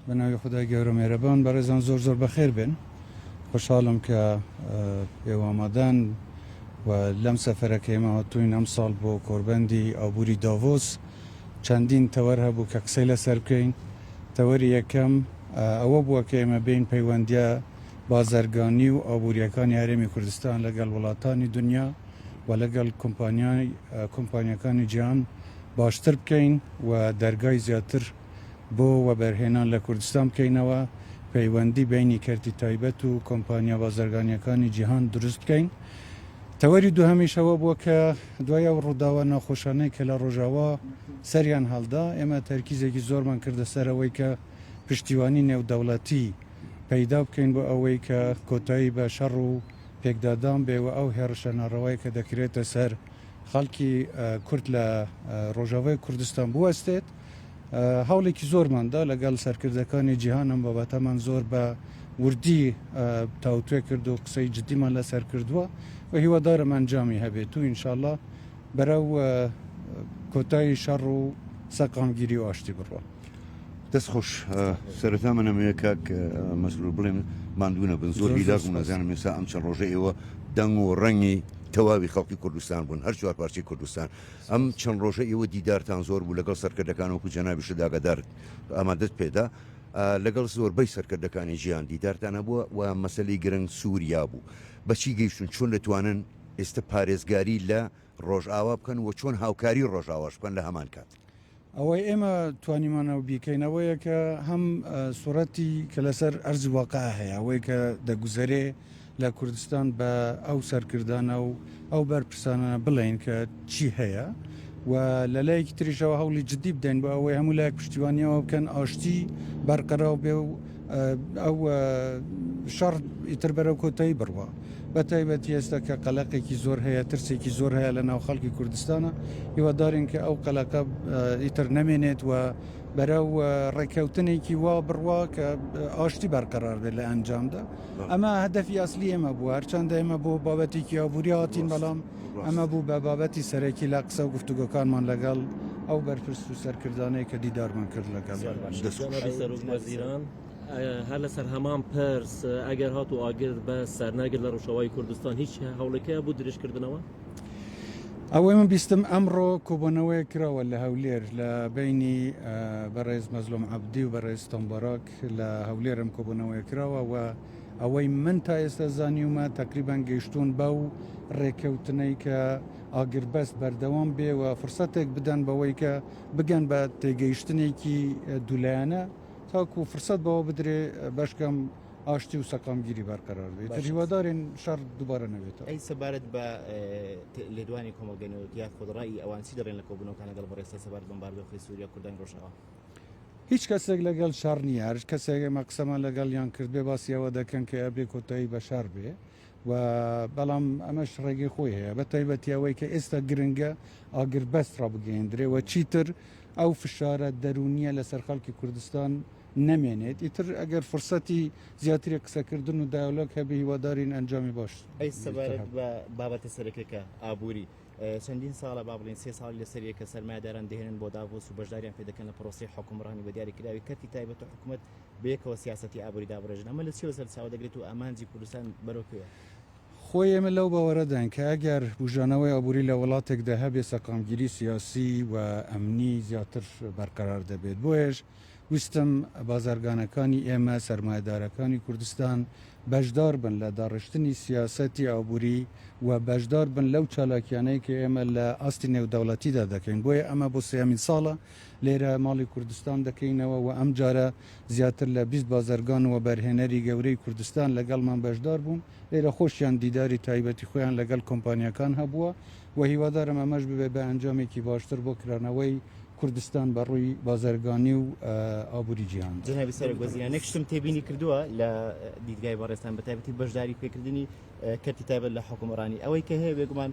به نام خدای گەورە مێرەبان بەڕێزان زۆر بەخێر بن. خوشحالم کە پێوە ئامادەن و لەم سەفەرەکە ئێمە هاتووین ئەم ساڵ بۆ کۆربەندی ئابووری داڤۆس. چەندین تەوەر هەبوو کە قسەی لەسەر بکەین. تەوەری یەکەم ئەوە بووە کە ئێمە بین پەیوەندیە بازرگانی و ئابووریەکانی هەرێمی کوردستان لەگەڵ وڵاتانی دنیا و لەگەڵ کۆمپانیەکانی جیهان باشتر بکەین و دەرگای زیاتر بۆ وەبەرهێنان لە کوردستان بکەینەوە، پەیوەندی بینی کەرتی تایبەت و کۆمپانیا بازرگانیەکانی جیهان دروست بکەین. تەوەری دووهەمیشەوە بووە کە دوای ئەو ڕووداوە ناخۆشانەی کە لە ڕۆژاوا سەریان هەڵدا، ئێمە تەرکیزێکی زۆرمان کردە سەرەوەی کە پشتیوانی نێودەوڵەتی پەیدا بکەین بۆ ئەوەی کە کۆتایی بە شەڕ و پێکدادان بێەوە ئەو هێرشە ناڕەوایی کە دەکرێتە سەر خەڵکی کورد لە ڕۆژاوای کوردستان بوەستێت. هەوڵێکی زۆرماندا لەگەڵ سەرکردەکانی جیهانم بابەتەمان زۆر بە وردی تاوتوێ کرد و قسەی جدیمان لەسەر کردووە و هیوادارم ئەنجامی هەبێت و ئینشاءڵڵا بەرەو کۆتایی شەڕ و سەقامگیری و ئاشتی بڕوە. دەست خۆش سەرەتا منەمەیە کاک مەسرور بڵێم ماندوونە بن زۆر هیلاک و نازانم ئێستا ئەم چەند ڕۆژە ئێوە دەنگ و ڕەنگی تەواوی خەڵکی کوردستان بوون، هەر چوار پارچەی کوردستان. ئەم چەند ڕۆژە ئێوە دیدارتان زۆر بوو لەگەڵ سەرکردەکان وەکو جەنابی شداگەدار ئامادەت پێدا، لەگەڵ زۆربەی سەرکردەکانی ژیان دیدارتانە بووە و مەسەلەی گرنگ سووریا بوو. بەچی گەیشتون، چۆن دەتوانن ئێستا پارێزگاری لە ڕۆژئاوا بکەن و چۆن هاوکاری ڕۆژئاواش بکەن لە هەمان کات؟ ئەوەی ئێمە توانیمانەوە بیکەینەوەیە کە هەم سوورەتی کە لەسەر ئەرزی واقع هەیە، ئەوەی کە دەگوزەرێ لە کوردستان بە ئەو سەرکردانە و ئەو بەرپرسانە بڵێن کە چی هەیە و لە لایەکی تریشەوە هەوڵی جدی بدەین بۆ ئەوەی هەموو لایەک پشتیوانیەوە بکەن ئاشتی بەرقەراو بێ و ئەو شەڕ ئیتر بەرەو کۆتایی بڕوە. بە تایبەتی ئێستا کە قەلەقێکی زۆر هەیە، ترسێکی زۆر هەیە لە ناو خەڵکی کوردستانە، هیوادارین کە ئەو قەلەقە ئیتر نەمێنێت و بەرەو ڕێککەوتنێکی وا بڕوا کە ئاشتی بەرقەرار بێت لە ئەنجامدا. ئەمە هەدەفی ئەسلی ئێمە بوو، هەرچەندە ئێمە بۆ بابەتێکی ئابووری هاتین، بەڵام ئەمە بوو بە بابەتی سەرەکی لە قسە و گفتوگۆکانمان لەگەڵ ئەو بەرپرس و سەرکردانەی کە دیدارمان کرد لەگەڵ وەزیران هەر لەسەر هەمان پرس ئەگەر هات و ئاگر بە سەرناگر لە ڕۆژاوای کوردستان هیچ هەوڵێکەیە بۆ درێژکردنەوە؟ ئەوەی من بیستم ئەمڕۆ کۆبوونەوەی کراوە لە هەولێر لە بینی بەڕێز مەزلوم عەبدی و بەڕێز تۆمبەراک لە هەولێرم کۆبوونەوەی کراوە و ئەوەی من تا ئێستا زانیومە تەقریبان گەیشتون بەو ڕێککەوتنەی کە ئاگربەست بەردەوام بێ و فرسەتێک بدەن بەوەی کە بگەن بە تێگەیشتنێکی دوولایەنە تاکو فرسەت بەوە بدرێ بەشکەم ئاشتی و سەقامگیری بەرقەرار بێت. هیوادارین شەڕ دووبارە نەبێتەوە. ئەی سەبارەت بە لێدوانی کۆمەڵگەنەوەتیات خۆدڕایی ئەوانسی دەڕێن لە کۆبوونەوەکان لەگەڵ بەڕێستا سەبارەت بەمباردۆخی سووریا کوردانی ڕۆژاوا؟ هیچ کەسێک لەگەڵ شەڕ نییە، هەر کەسێک ئێمە قسەمان لەگەڵ یان کرد بێ باسیەوە دەکەن کە ئەبێ کۆتایی بە شەڕ بێ و بەڵام ئەمەش ڕێگەی خۆی هەیە، بە تایبەتی ئەوەی کە ئێستا گرنگە ئاگربەست ڕابگەیەندرێ و چیتر ئەو فشارە دەرونیە لەسەر خەڵکی کوردستان نەمێنێت. ئیتر ئەگەر فرسەتی زیاتری قسەکردن و دایۆلۆگ هەبێ هیوادارین ئەنجامی باش. ئەی سەبارەت بە بابەتە سەرەکیەکە ئابووری چەندین ساڵە با بڵین 3 ساڵی لەسەریە کە سەرمایهداران دەهێنن بۆ داڤۆس و بەشداریان پێ دەکەن لە پرۆسەی حکومڕانی بە دیاریکراوی کەرتی تایبەت و حکوومەت بەیەکەوە سیاسەتی ئابووری دابڕێژن. ئەمە لە چیوە سەرچاوە دەگرێت و ئامانجی کوردستان بەرەوکوێ؟ خۆی ئێمە لەو باوەڕەدان کە ئەگەر بژانەوەی ئابووری لە وڵاتێکدا هەبێ سەقامگیری سیاسی و ئەمنی زیاتر بەرقەرار دەبێت. بۆیش ویستم بازرگانەکانی ئێمە سەرمایهدارەکانی کوردستان بەشدار بن لە داڕشتنی سیاسەتی ئابووری و بەشدار بن لەو چالاکیانەی کە ئێمە لە ئاستی نێودەوڵەتیدا دەکەین. بۆیە ئەمە بۆ سێمین ساڵە لێرە ماڵی کوردستان دەکەینەوە و ئەم جارە زیاتر لە 20 بازرگان و بەرهێنەری گەورەی کوردستان لەگەڵمان بەشدار بوون. لێرە خۆشیان دیداری تایبەتی خۆیان لەگەڵ کۆمپانیەکان هەبووە و هیوادارم ئەمەش ببێ بە ئەنجامێکی باشتر بۆ کرانەوەی کوردستان بەڕووی بازرگانی و ئابووری جیهان. جنابی سەرۆکوەزیران شتم تێبینی کردووە لە دیدگای بەڕێستان بە تایبەتی بەشداری پێکردنی کەرتی تایبەت لە حکومڕانی ئەوەی کە هەیە بێگومان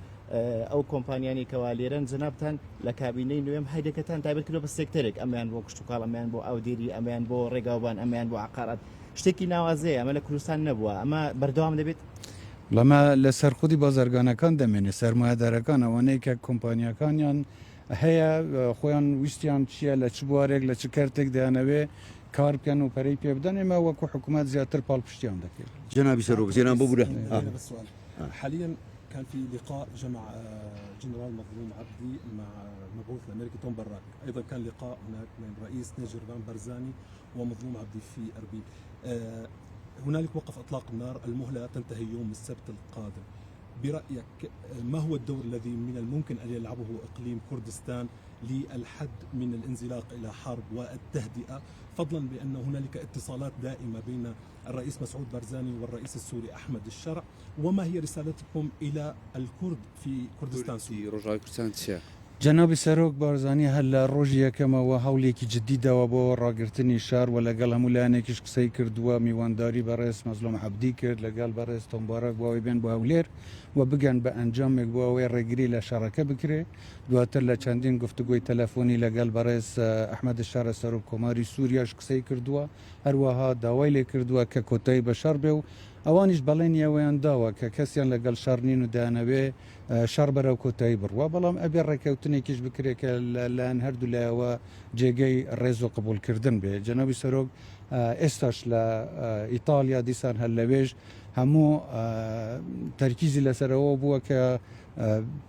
ئەو کۆمپانیانی کەوا لێرەن جنابتان لە کابینەی نوێم هەیدەکەتان تایبەت کردو بە سێکتەرێک، ئەمیان بۆ کشتتوکاڵ، ئەمیان بۆ ئاودێری، ئەمیان بۆ ڕێگاوبان، ئەمیان بۆ عقارات، شتێکی ناوازەیە ئەمە لە کوردستان نەبووە. ئەمە بەردەوام دەبێت؟ لەمە لە سەرخودی بازرگانەکان دەمێنێت. سەرمایهدارەکان ئەوانەی کە کۆمپانیەکانیان هەیە خۆیان ویستیان چییە لە چ بوارێک لە چ کارتێک دەیانەوێ کار بکەن و پەرەی پێ بدەن ئێمە وەکو حکوومەت زیاتر پاڵپشتیان دەکەین. جنابی سەرۆک زێران بۆ بورە بس سؤال حاليا كان في لقاء جمع جنرال مظلوم عبدي مع المبعوث الامريكي توم براك، ايضا كان لقاء هناك بين رئيس نيجيرفان برزاني ومظلوم عبدي في اربيل. هنالك وقف اطلاق النار، المهله تنتهي يوم السبت القادم. برايك ما هو الدور الذي من الممكن ان يلعبه اقليم كردستان للحد من الانزلاق الى حرب والتهدئه، فضلا بان هنالك اتصالات دائمه بين الرئيس مسعود برزاني والرئيس السوري احمد الشرع، وما هي رسالتكم الى الكرد في كردستان سوريا؟ جنابی سەرۆک بارزانانی هەر لە ڕۆژی یەکەمەوە هەوڵێکی جددی داوە بۆ ڕاگررتنی شار و لەگەڵ هەموو لایەنێکیش قسەی کردووە میوانداری بەڕێز مەزلۆم عەبدی کرد لەگەڵ بەڕێز تۆمبارەک بۆەوەی بێن بۆ هەولێر و بگەن بە ئەنجامێک بۆ ئەوەی ڕێگری لە شارەکە بکرێ. دواتر لە چەندین گفتوگوی تەلەفۆنی لەگەڵ بەڕێز ئەحمەد شارە سەرۆک کۆماری سووریاش قسەی کردووە، هەروەها داوای لێ کردووە کە کۆتایی بە شەڕ بێ و ئەوانیش بەڵێنی ئەوەیان داوە کە کەسیان لەگەڵ شارنین و دایانەوێ شار بەرەو کۆتایی بڕوە، بەڵام ئەبێ ڕێکەوتنێکیش بکرێت کە لەلاەن هەردوو لایەوە جێگەی ڕێز و قبولکردن بێ. جەنابی سەرۆک ئێستاش لە ئیتالیا دیسان هەر لەوێژ هەموو تەرکیزی لەسەرەوە بووە کە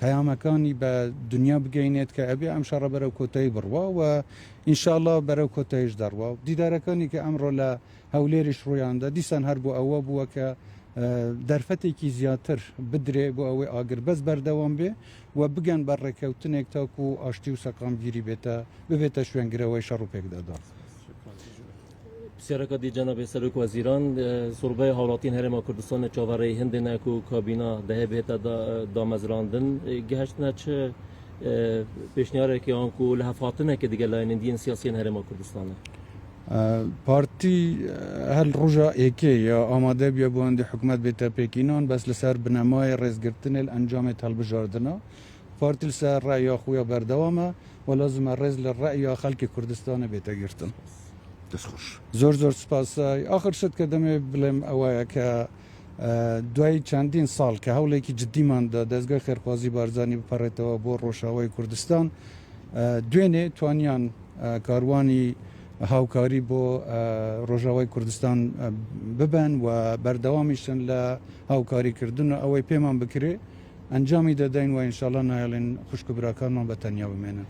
پەیامەکانی بە دنیا بگەینێت کە ئەبێ ئەم شەڕە بەرەو کۆتایی بڕوە و ئینشاءالله بەرەو کۆتاییش دەڕوە. دیدارەکانی کە ئەمڕۆ لە هەولێریش ڕوویاندا دیسان هەر بۆ ئەوە بووە کە دەرفەتێکی زیاتر بدرێ بۆ ئەوەی ئاگر بەس بەردەوام بێ و بگەن بە ڕێکەوتنێک تاکو و ئاشتی و سەقامگیری ببێتە شوێنگرەوەی شەڕ و پێکدادا. پرسیارەکە دی جنابی سەرۆک وەزیران سوربەی هاوڵاتیان هەرێما کوردستان چاوەڕێی هەندێک و کابینا دەهێبێتە دامەزراندن گەهشتنە چ پێشنیارێکی ئەوانکو لە هەفاتنێکی دیگە لایەنێندیان سیاسیان هەرێما کوردستانە. پارتی هەل ڕۆژە ئێکێ یا ئامادە بێ بۆ ئەندی حکوومەت بێتە پێکینان بەس لەسەر بنەمای ڕێزگرتنێ ئەنجامێت هەڵبژاردنە. پارتی لەسەر ڕەیا خویا بەردەوامە و لازمە ڕێز لە ڕەیا خەڵکی کوردستانە بێتە گرتن. زۆر سپاسای آخر شت کە دەمێ بڵێم ئەوەیە کە دوای چەندین ساڵ کە هەوڵێکی جددیماندا دەستگای خێرخوازی بارزانانی بپەڕێتەوە بۆ ڕۆژاوای کوردستان، دوێنێ توانیان کاروانی هاوکاری بۆ ڕۆژاوای کوردستان ببن و بەردەوامیشن لە هاوکاریکردن و ئەوەی پێمان بکرێ ئەنجامی دەدەین و ئینشاءالله نایڵێن خوشک و براکانمان بە تەنیا بمێنن.